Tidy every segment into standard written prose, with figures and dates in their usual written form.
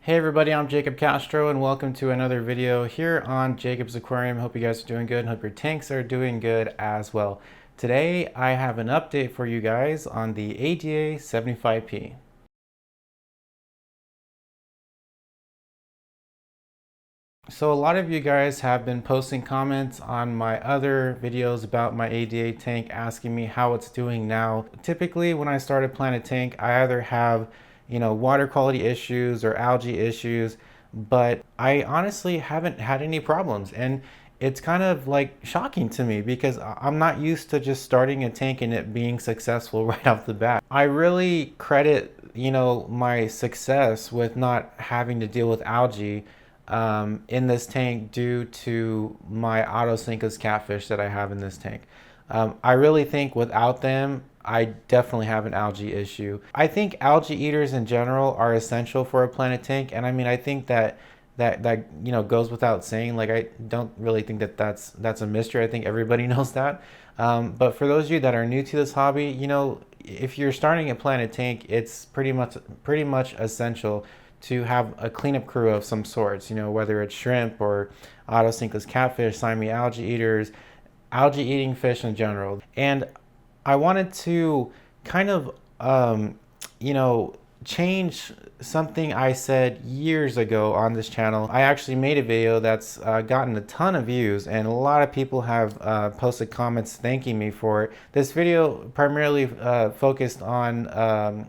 Hey everybody, I'm Jacob Castro and welcome to another video here on Jacob's Aquarium. Hope you guys are doing good and hope your tanks are doing good as well. Today I have an update for you guys on the ADA 75P. So a lot of you guys have been posting comments on my other videos about my ADA tank, asking me how it's doing now. Typically when I start a Planet tank, I either have water quality issues or algae issues, but I honestly haven't had any problems. And it's kind of like shocking to me because I'm not used to just starting a tank and it being successful right off the bat. I really credit, my success with not having to deal with algae in this tank due to my autosynchronous catfish that I have in this tank. I really think without them, I definitely have an algae issue. I think algae eaters in general are essential for a Planet tank, and I mean I think that goes without saying. Like, I don't really think that that's a mystery. I think everybody knows that. But for those of you that are new to this hobby, if you're starting a Planet tank, it's pretty much essential to have a cleanup crew of some sorts, whether it's shrimp or autosynchronous catfish, slimy algae eaters, algae eating fish in general. And I wanted to kind of, change something I said years ago on this channel. I actually made a video that's gotten a ton of views, and a lot of people have posted comments thanking me for it. This video primarily focused on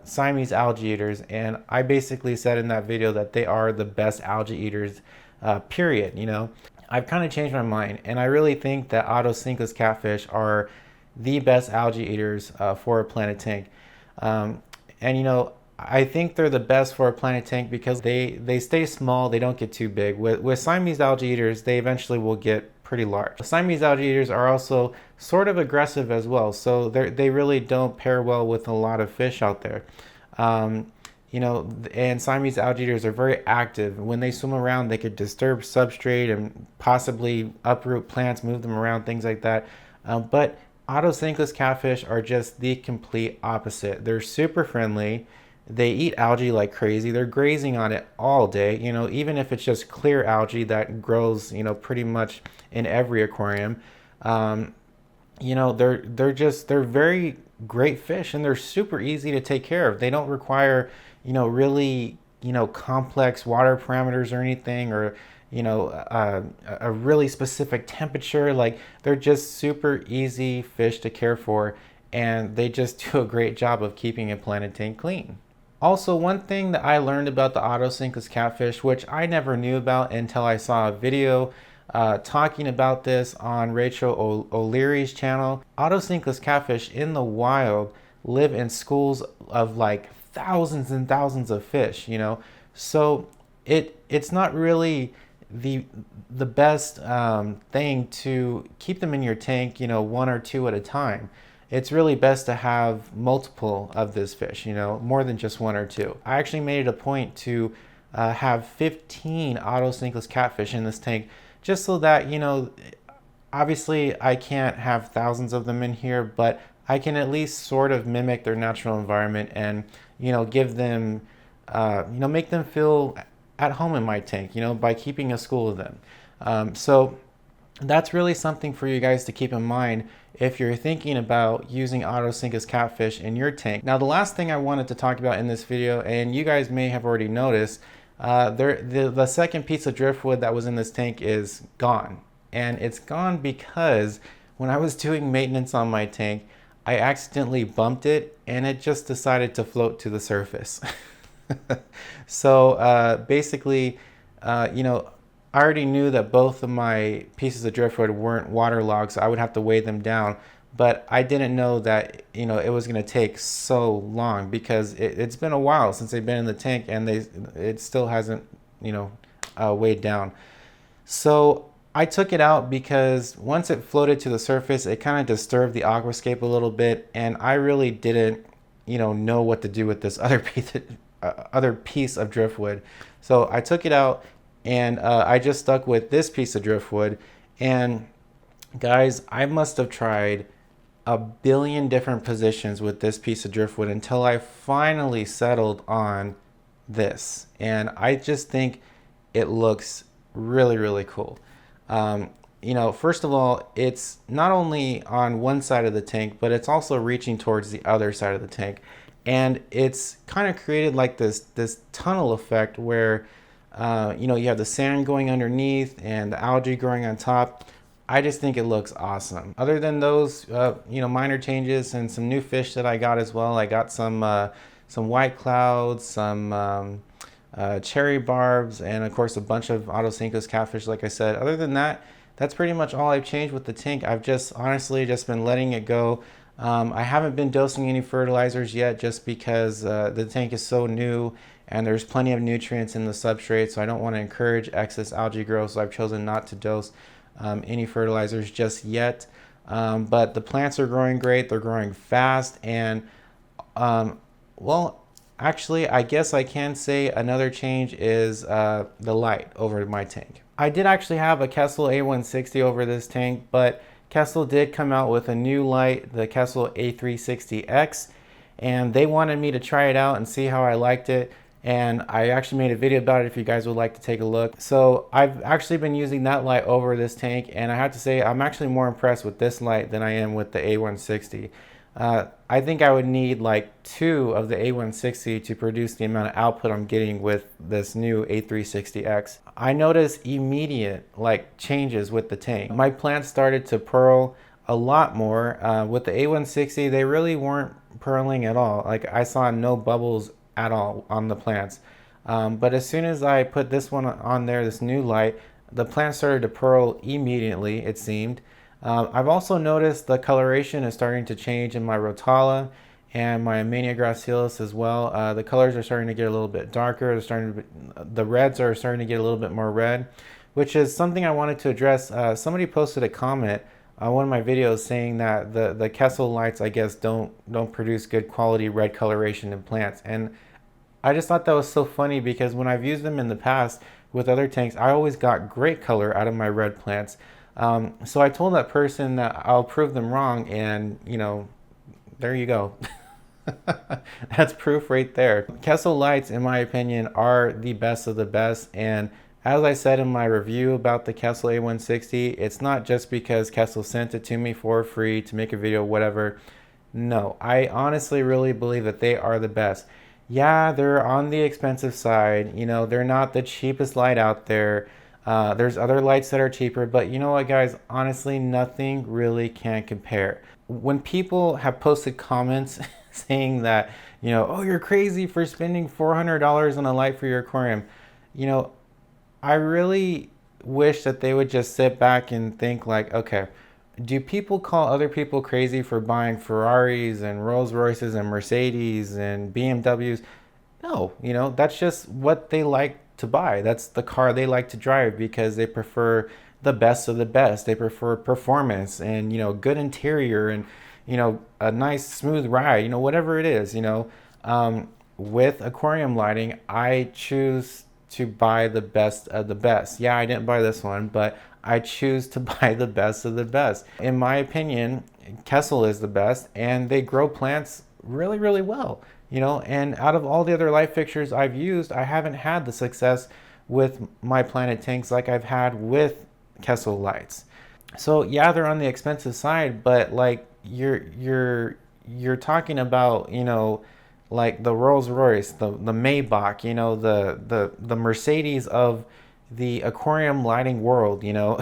Siamese algae eaters, and I basically said in that video that they are the best algae eaters, period. I've kind of changed my mind, and I really think that autosynchronous catfish are the best algae eaters for a Planet tank. And I think they're the best for a Planet tank because they stay small, they don't get too big. With Siamese algae eaters, they eventually will get pretty large. Siamese algae eaters are also sort of aggressive as well, so they really don't pair well with a lot of fish out there. And Siamese algae eaters are very active. When they swim around, they could disturb substrate and possibly uproot plants, move them around, things like that. But autosynchronous catfish are just the complete opposite. They're super friendly. They eat algae like crazy. They're grazing on it all day, even if it's just clear algae that grows, pretty much in every aquarium. They're very great fish, and they're super easy to take care of. They don't require, really, complex water parameters or anything, or a really specific temperature. Like, they're just super easy fish to care for, and they just do a great job of keeping a Planet tank clean. Also, one thing that I learned about the autosynchronous catfish, which I never knew about until I saw a video talking about this on Rachel O'Leary's channel. Autosynchronous catfish in the wild live in schools of like thousands and thousands of fish, so it's not really the best thing to keep them in your tank, one or two at a time. It's really best to have multiple of this fish, more than just one or two. I actually made it a point to have 15 autosynchronous catfish in this tank, just so that, obviously I can't have thousands of them in here, but I can at least sort of mimic their natural environment and, give them, make them feel at home in my tank, by keeping a school of them. So that's really something for you guys to keep in mind if you're thinking about using autosynchronous catfish in your tank. Now, the last thing I wanted to talk about in this video, and you guys may have already noticed, the second piece of driftwood that was in this tank is gone. And it's gone because when I was doing maintenance on my tank, I accidentally bumped it and it just decided to float to the surface. So basically, I already knew that both of my pieces of driftwood weren't waterlogged, so I would have to weigh them down. But I didn't know that, it was going to take so long, because it's been a while since they've been in the tank, and it still hasn't, weighed down. So I took it out because once it floated to the surface, it kind of disturbed the aquascape a little bit, and I really didn't, know what to do with this other piece of driftwood. So I took it out, and I just stuck with this piece of driftwood. And guys, I must have tried a billion different positions with this piece of driftwood until I finally settled on this. And I just think it looks really, really cool. You know, first of all, it's not only on one side of the tank, but it's also reaching towards the other side of the tank. And it's kind of created like this tunnel effect where, you know, you have the sand going underneath and the algae growing on top. I just think it looks awesome. Other than those, you know, minor changes and some new fish that I got as well. I got some white clouds, some cherry barbs, and of course a bunch of Otto Cinco's catfish, like I said. Other than that, that's pretty much all I've changed with the tank. I've just honestly just been letting it go. I haven't been dosing any fertilizers yet just because the tank is so new and there's plenty of nutrients in the substrate, so I don't want to encourage excess algae growth, so I've chosen not to dose any fertilizers just yet. But the plants are growing great, they're growing fast, and well, actually, I guess I can say another change is the light over my tank. I did actually have a Castro A160 over this tank, but Castro did come out with a new light, the Castro A360X, and they wanted me to try it out and see how I liked it. And I actually made a video about it if you guys would like to take a look. So I've actually been using that light over this tank, and I have to say I'm actually more impressed with this light than I am with the A160. I think I would need like 2 of the A160 to produce the amount of output I'm getting with this new A360X. I noticed immediate like changes with the tank. My plants started to pearl a lot more. With the A160, they really weren't pearling at all. Like I saw no bubbles at all on the plants. But as soon as I put this one on there, this new light, the plants started to pearl immediately, it seemed. I've also noticed the coloration is starting to change in my Rotala and my Mania gracilis as well. The colors are starting to get a little bit darker. The reds are starting to get a little bit more red, which is something I wanted to address. Somebody posted a comment on one of my videos saying that the Kessel lights, I guess, don't produce good quality red coloration in plants. And I just thought that was so funny because when I've used them in the past with other tanks, I always got great color out of my red plants. So I told that person that I'll prove them wrong, and you know, there you go. That's proof right there. Kessel lights, in my opinion, are the best of the best, and as I said in my review about the Kessel A160, it's not just because Kessel sent it to me for free to make a video, whatever. No, I honestly really believe that they are the best. Yeah, they're on the expensive side. You know, they're not the cheapest light out there. There's other lights that are cheaper, but you know what, guys? Honestly, nothing really can compare. When people have posted comments saying that, you know, oh, you're crazy for spending $400 on a light for your aquarium, you know, I really wish that they would just sit back and think like, okay, do people call other people crazy for buying Ferraris and Rolls Royces and Mercedes and BMWs? No, you know, that's just what they like to buy. That's the car they like to drive because they prefer the best of the best. They prefer performance and, you know, good interior and, you know, a nice smooth ride, you know, whatever it is, you know. With aquarium lighting, I choose to buy the best of the best. Yeah, I didn't buy this one, but I choose to buy the best of the best. In my opinion, Kessel is the best, and they grow plants really, really well. You know, and out of all the other light fixtures I've used, I haven't had the success with my Planet tanks like I've had with Kessel lights. So yeah, they're on the expensive side, but like you're talking about, you know, like the Rolls Royce, the Maybach, you know, the Mercedes of the aquarium lighting world, you know.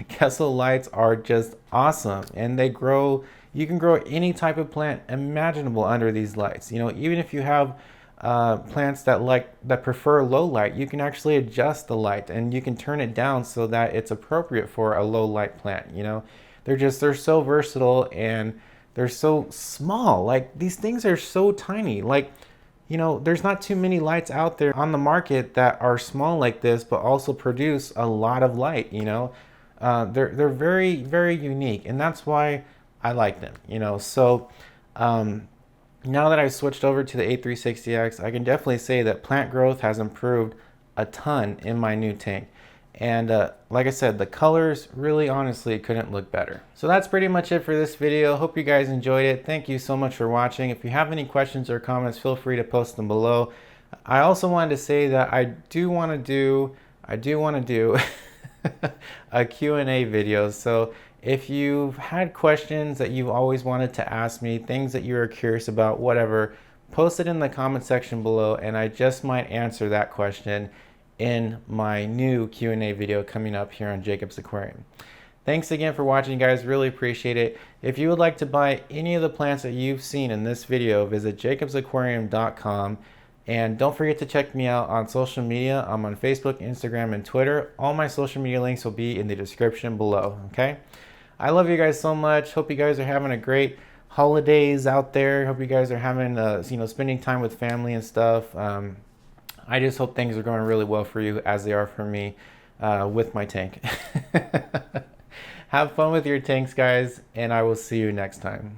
Kessel lights are just awesome, and they grow. You can grow any type of plant imaginable under these lights. You know, even if you have plants that prefer low light, you can actually adjust the light and you can turn it down so that it's appropriate for a low light plant. You know, they're so versatile and they're so small. Like these things are so tiny. Like, you know, there's not too many lights out there on the market that are small like this, but also produce a lot of light. You know, they're very, very unique, and that's why I like them. You know, so now that I've switched over to the A360X, I can definitely say that plant growth has improved a ton in my new tank. And like I said, the colors really honestly couldn't look better. So that's pretty much it for this video. Hope you guys enjoyed it. Thank you so much for watching. If you have any questions or comments, feel free to post them below. I also wanted to say that I do want to do a Q&A video. So if you've had questions that you've always wanted to ask me, things that you are curious about, whatever, post it in the comment section below and I just might answer that question in my new Q&A video coming up here on Jacob's Aquarium. Thanks again for watching, guys. Really appreciate it. If you would like to buy any of the plants that you've seen in this video, visit jacobsaquarium.com. And don't forget to check me out on social media. I'm on Facebook, Instagram, and Twitter. All my social media links will be in the description below, okay? I love you guys so much. Hope you guys are having a great holidays out there. Hope you guys are having, spending time with family and stuff. I just hope things are going really well for you as they are for me with my tank. Have fun with your tanks, guys, and I will see you next time.